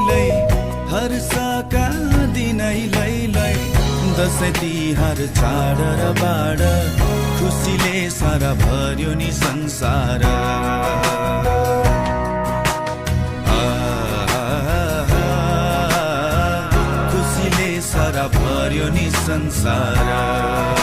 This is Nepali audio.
लै हर्षका दिनै लै दसैँ तिहार चाड र बाड खुसीले सारा भर्यो नि संसार खुसीले सारा भर्यो नि संसार